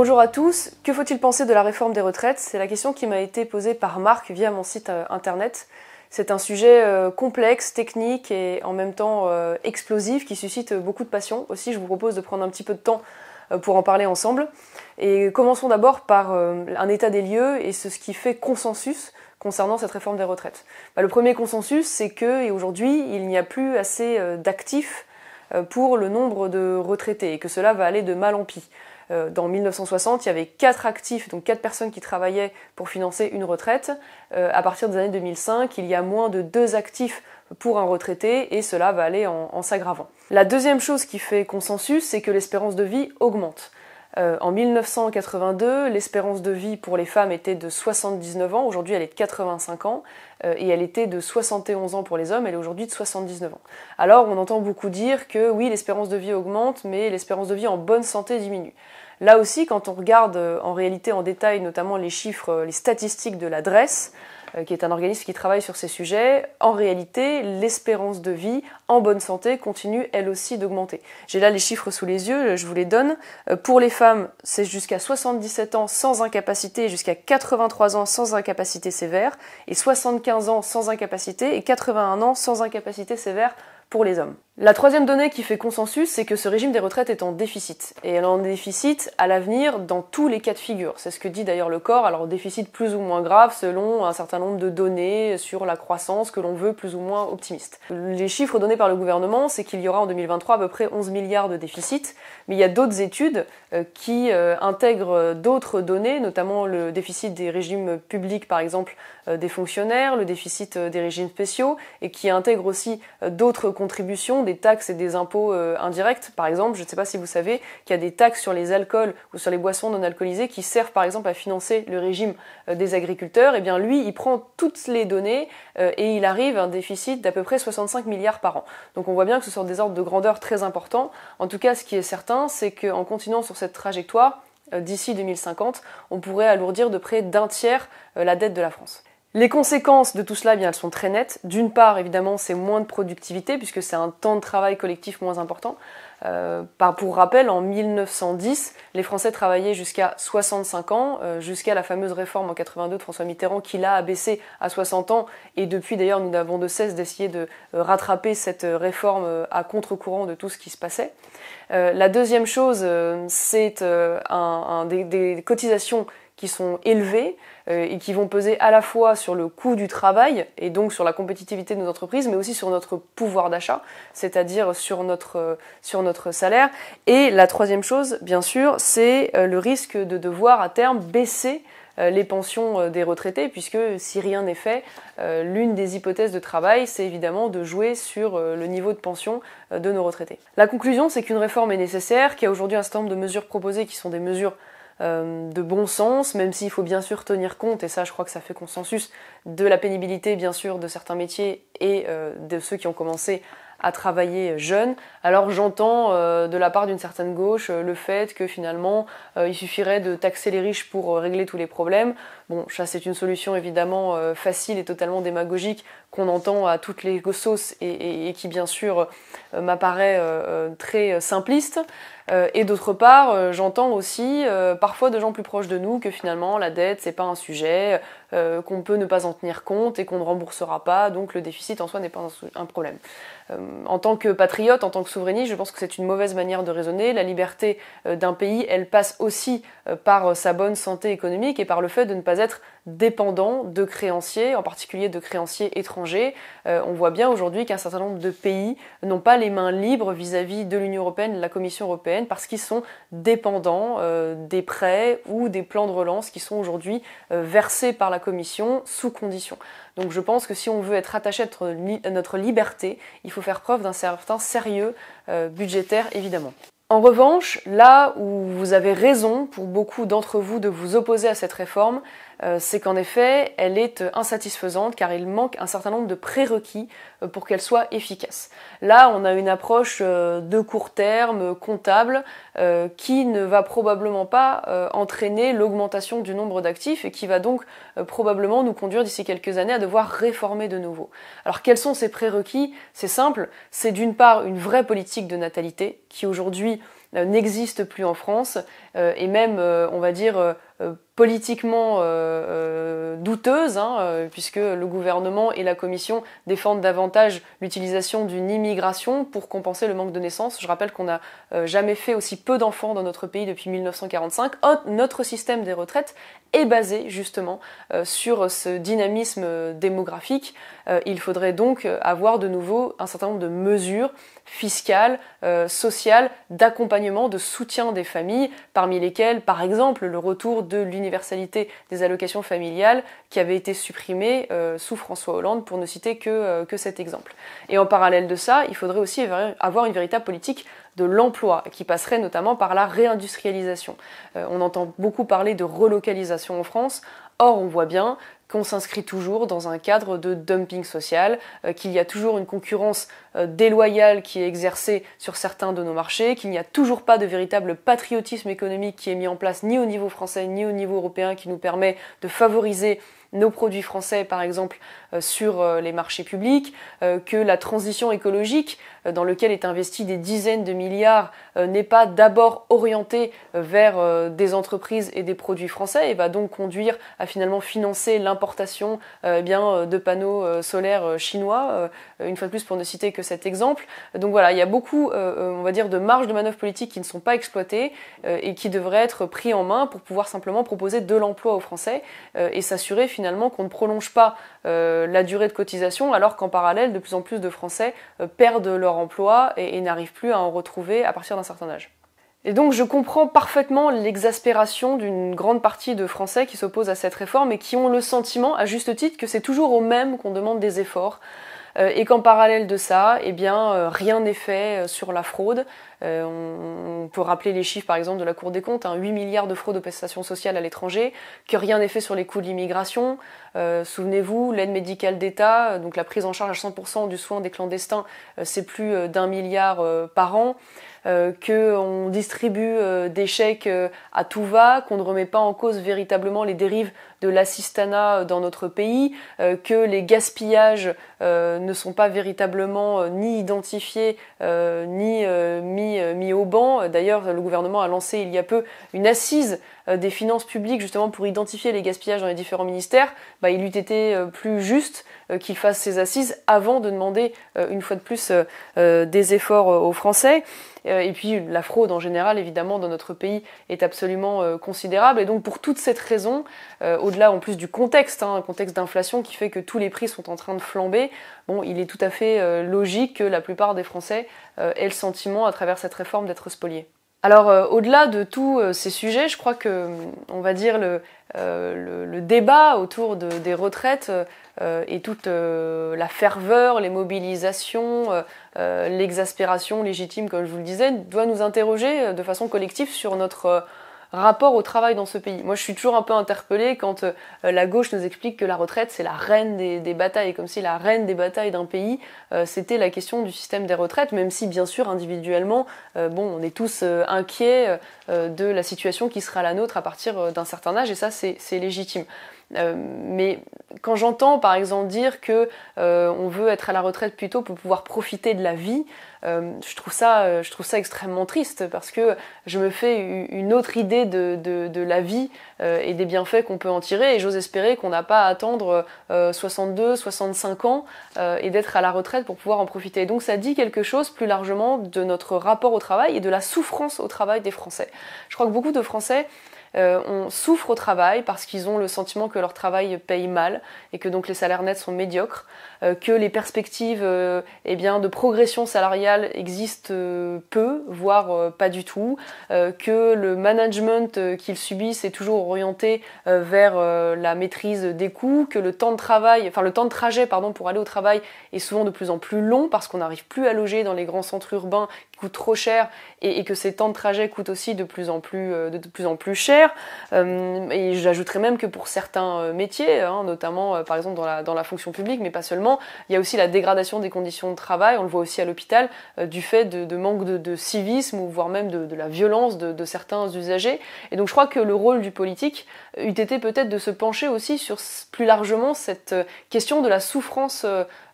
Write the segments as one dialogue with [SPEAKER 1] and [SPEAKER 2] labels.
[SPEAKER 1] Bonjour à tous, que faut-il penser de la réforme des retraites? C'est la question qui m'a été posée par Marc via mon site internet. C'est un sujet complexe, technique et en même temps explosif qui suscite beaucoup de passion. Aussi, je vous propose de prendre un petit peu de temps pour en parler ensemble. Et commençons d'abord par un état des lieux et ce qui fait consensus concernant cette réforme des retraites. Le premier consensus, c'est qu'aujourd'hui, il n'y a plus assez d'actifs pour le nombre de retraités et que cela va aller de mal en pis. Dans 1960, il y avait 4 actifs, donc 4 personnes qui travaillaient pour financer une retraite. À partir des années 2005, il y a moins de 2 actifs pour un retraité et cela va aller en s'aggravant. La deuxième chose qui fait consensus, c'est que l'espérance de vie augmente. En 1982, l'espérance de vie pour les femmes était de 79 ans, aujourd'hui elle est de 85 ans, et elle était de 71 ans pour les hommes, elle est aujourd'hui de 79 ans. Alors on entend beaucoup dire que oui, l'espérance de vie augmente, mais l'espérance de vie en bonne santé diminue. Là aussi, quand on regarde en réalité en détail, notamment les chiffres, les statistiques de la DREES, qui est un organisme qui travaille sur ces sujets, en réalité, l'espérance de vie en bonne santé continue elle aussi d'augmenter. J'ai là les chiffres sous les yeux, je vous les donne. Pour les femmes, c'est jusqu'à 77 ans sans incapacité, jusqu'à 83 ans sans incapacité sévère, et 75 ans sans incapacité, et 81 ans sans incapacité sévère pour les hommes. La troisième donnée qui fait consensus, c'est que ce régime des retraites est en déficit. Et elle est en déficit à l'avenir dans tous les cas de figure. C'est ce que dit d'ailleurs le corps, alors déficit plus ou moins grave selon un certain nombre de données sur la croissance que l'on veut plus ou moins optimiste. Les chiffres donnés par le gouvernement, c'est qu'il y aura en 2023 à peu près 11 milliards de déficit, mais il y a d'autres études qui intègrent d'autres données, notamment le déficit des régimes publics par exemple des fonctionnaires, le déficit des régimes spéciaux, et qui intègrent aussi d'autres contributions, des taxes et des impôts indirects. Par exemple, je ne sais pas si vous savez qu'il y a des taxes sur les alcools ou sur les boissons non alcoolisées qui servent par exemple à financer le régime des agriculteurs. Et bien lui, il prend toutes les données et il arrive à un déficit d'à peu près 65 milliards par an. Donc on voit bien que ce sont des ordres de grandeur très importants. En tout cas, ce qui est certain, c'est qu'en continuant sur cette trajectoire, d'ici 2050, on pourrait alourdir de près d'un tiers la dette de la France. Les conséquences de tout cela, bien, elles sont très nettes. D'une part, évidemment, c'est moins de productivité, puisque c'est un temps de travail collectif moins important. Pour rappel, en 1910, les Français travaillaient jusqu'à 65 ans, jusqu'à la fameuse réforme en 82 de François Mitterrand, qui l'a abaissé à 60 ans. Et depuis, d'ailleurs, nous n'avons de cesse d'essayer de rattraper cette réforme à contre-courant de tout ce qui se passait. La deuxième chose, c'est des cotisations qui sont élevées et qui vont peser à la fois sur le coût du travail et donc sur la compétitivité de nos entreprises, mais aussi sur notre pouvoir d'achat, c'est-à-dire sur notre salaire. Et la troisième chose, bien sûr, c'est le risque de devoir à terme baisser les pensions des retraités, puisque si rien n'est fait, l'une des hypothèses de travail, c'est évidemment de jouer sur le niveau de pension de nos retraités. La conclusion, c'est qu'une réforme est nécessaire, qu'il y a aujourd'hui un certain nombre de mesures proposées qui sont des mesures de bon sens, même s'il faut bien sûr tenir compte, et ça je crois que ça fait consensus, de la pénibilité bien sûr de certains métiers et de ceux qui ont commencé à travailler jeunes. Alors j'entends de la part d'une certaine gauche le fait que finalement il suffirait de taxer les riches pour régler tous les problèmes. Bon, ça c'est une solution évidemment facile et totalement démagogique qu'on entend à toutes les sauces et qui bien sûr m'apparaît très simpliste. Et d'autre part, j'entends aussi parfois de gens plus proches de nous que finalement la dette c'est pas un sujet, qu'on peut ne pas en tenir compte et qu'on ne remboursera pas, donc le déficit en soi n'est pas un problème. En tant que patriote, en tant que souverainiste, je pense que c'est une mauvaise manière de raisonner. La liberté d'un pays, elle passe aussi par sa bonne santé économique et par le fait de ne pas être dépendant de créanciers, en particulier de créanciers étrangers. On voit bien aujourd'hui qu'un certain nombre de pays n'ont pas les mains libres vis-à-vis de l'Union européenne, de la Commission européenne, parce qu'ils sont dépendants des prêts ou des plans de relance qui sont aujourd'hui versés par la Commission sous condition. Donc je pense que si on veut être attaché à notre liberté, il faut faire preuve d'un certain sérieux budgétaire, évidemment. En revanche, là où vous avez raison, pour beaucoup d'entre vous, de vous opposer à cette réforme, c'est qu'en effet, elle est insatisfaisante car il manque un certain nombre de prérequis pour qu'elle soit efficace. Là, on a une approche de court terme, comptable, qui ne va probablement pas entraîner l'augmentation du nombre d'actifs et qui va donc probablement nous conduire d'ici quelques années à devoir réformer de nouveau. Alors quels sont ces prérequis? C'est simple, c'est d'une part une vraie politique de natalité qui aujourd'hui n'existe plus en France et même, on va dire, politiquement douteuse, puisque le gouvernement et la Commission défendent davantage l'utilisation d'une immigration pour compenser le manque de naissances. Je rappelle qu'on n'a jamais fait aussi peu d'enfants dans notre pays depuis 1945. Notre système des retraites est basé justement sur ce dynamisme démographique. Il faudrait donc avoir de nouveau un certain nombre de mesures fiscales, sociales, d'accompagnement, de soutien des familles, parmi lesquelles, par exemple, le retour de l'universalité des allocations familiales qui avait été supprimée sous François Hollande, pour ne citer que cet exemple. Et en parallèle de ça, il faudrait aussi avoir une véritable politique de l'emploi, qui passerait notamment par la réindustrialisation. On entend beaucoup parler de relocalisation en France. Or, on voit bien qu'on s'inscrit toujours dans un cadre de dumping social, qu'il y a toujours une concurrence déloyale qui est exercée sur certains de nos marchés, qu'il n'y a toujours pas de véritable patriotisme économique qui est mis en place ni au niveau français ni au niveau européen qui nous permet de favoriser nos produits français, par exemple, sur les marchés publics, que la transition écologique, dans laquelle est investi des dizaines de milliards, n'est pas d'abord orientée vers des entreprises et des produits français et va donc conduire à finalement financer l'importation de panneaux solaires chinois, une fois de plus pour ne citer que cet exemple. Donc voilà, il y a beaucoup, on va dire, de marges de manœuvre politique qui ne sont pas exploitées et qui devraient être pris en main pour pouvoir simplement proposer de l'emploi aux Français et s'assurer finalement qu'on ne prolonge pas la durée de cotisation alors qu'en parallèle, de plus en plus de Français perdent leur emploi et n'arrivent plus à en retrouver à partir d'un certain âge. Et donc je comprends parfaitement l'exaspération d'une grande partie de Français qui s'opposent à cette réforme et qui ont le sentiment, à juste titre, que c'est toujours aux mêmes qu'on demande des efforts. Et qu'en parallèle de ça, rien n'est fait sur la fraude. On peut rappeler les chiffres par exemple de la Cour des comptes, 8 milliards de fraude aux prestations sociales à l'étranger, que rien n'est fait sur les coûts de l'immigration. Souvenez-vous, l'aide médicale d'État, donc la prise en charge à 100% du soin des clandestins, c'est plus d'1 milliard par an. Qu'on distribue des chèques à tout va, qu'on ne remet pas en cause véritablement les dérives de l'assistanat dans notre pays, que les gaspillages ne sont pas véritablement ni identifiés ni mis au banc. D'ailleurs, le gouvernement a lancé il y a peu une assise des finances publiques justement pour identifier les gaspillages dans les différents ministères. Il eût été plus juste qu'il fasse ces assises avant de demander une fois de plus des efforts aux Français. Et puis la fraude en général, évidemment, dans notre pays est absolument considérable. Et donc pour toute cette raison, au-delà en plus du contexte, un contexte d'inflation qui fait que tous les prix sont en train de flamber, il est tout à fait logique que la plupart des Français aient le sentiment, à travers cette réforme, d'être spoliés. Alors au-delà de tous ces sujets, je crois que, on va dire, le débat autour des retraites et toute la ferveur, les mobilisations, l'exaspération légitime, comme je vous le disais, doit nous interroger de façon collective sur notre rapport au travail dans ce pays. Moi, je suis toujours un peu interpellée quand la gauche nous explique que la retraite, c'est la reine des batailles, comme si la reine des batailles d'un pays, c'était la question du système des retraites, même si, bien sûr, individuellement, on est tous inquiets de la situation qui sera la nôtre à partir d'un certain âge, et ça, c'est légitime. Mais quand j'entends par exemple dire que on veut être à la retraite plutôt pour pouvoir profiter de la vie, je trouve ça extrêmement triste parce que je me fais une autre idée de la vie et des bienfaits qu'on peut en tirer, et j'ose espérer qu'on n'a pas à attendre 62, 65 ans et d'être à la retraite pour pouvoir en profiter. Et donc ça dit quelque chose plus largement de notre rapport au travail et de la souffrance au travail des Français. Je crois que beaucoup de Français on souffre au travail parce qu'ils ont le sentiment que leur travail paye mal et que donc les salaires nets sont médiocres, que les perspectives de progression salariale existent peu, voire pas du tout, que le management qu'ils subissent est toujours orienté vers la maîtrise des coûts, que le temps de trajet pour aller au travail est souvent de plus en plus long parce qu'on n'arrive plus à loger dans les grands centres urbains qui coûtent trop cher et que ces temps de trajet coûtent aussi de plus en plus cher. Et j'ajouterais même que pour certains métiers, notamment par exemple dans la fonction publique, mais pas seulement, il y a aussi la dégradation des conditions de travail, on le voit aussi à l'hôpital, du fait de manque de civisme ou voire même de la violence de certains usagers. Et donc je crois que le rôle du politique eût été peut-être de se pencher aussi sur plus largement cette question de la souffrance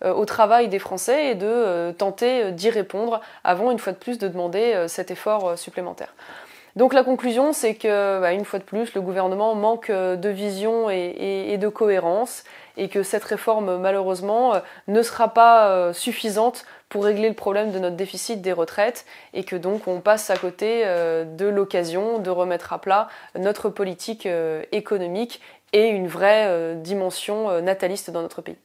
[SPEAKER 1] au travail des Français et de tenter d'y répondre avant, une fois de plus, de demander cet effort supplémentaire. Donc la conclusion, c'est que, une fois de plus, le gouvernement manque de vision et de cohérence, et que cette réforme, malheureusement, ne sera pas suffisante pour régler le problème de notre déficit des retraites, et que donc on passe à côté de l'occasion de remettre à plat notre politique économique et une vraie dimension nataliste dans notre pays.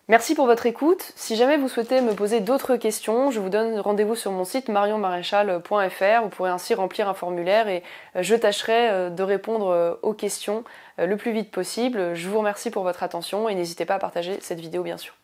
[SPEAKER 1] Merci pour votre écoute. Si jamais vous souhaitez me poser d'autres questions, je vous donne rendez-vous sur mon site marionmaréchal.fr. Vous pourrez ainsi remplir un formulaire et je tâcherai de répondre aux questions le plus vite possible. Je vous remercie pour votre attention et n'hésitez pas à partager cette vidéo bien sûr.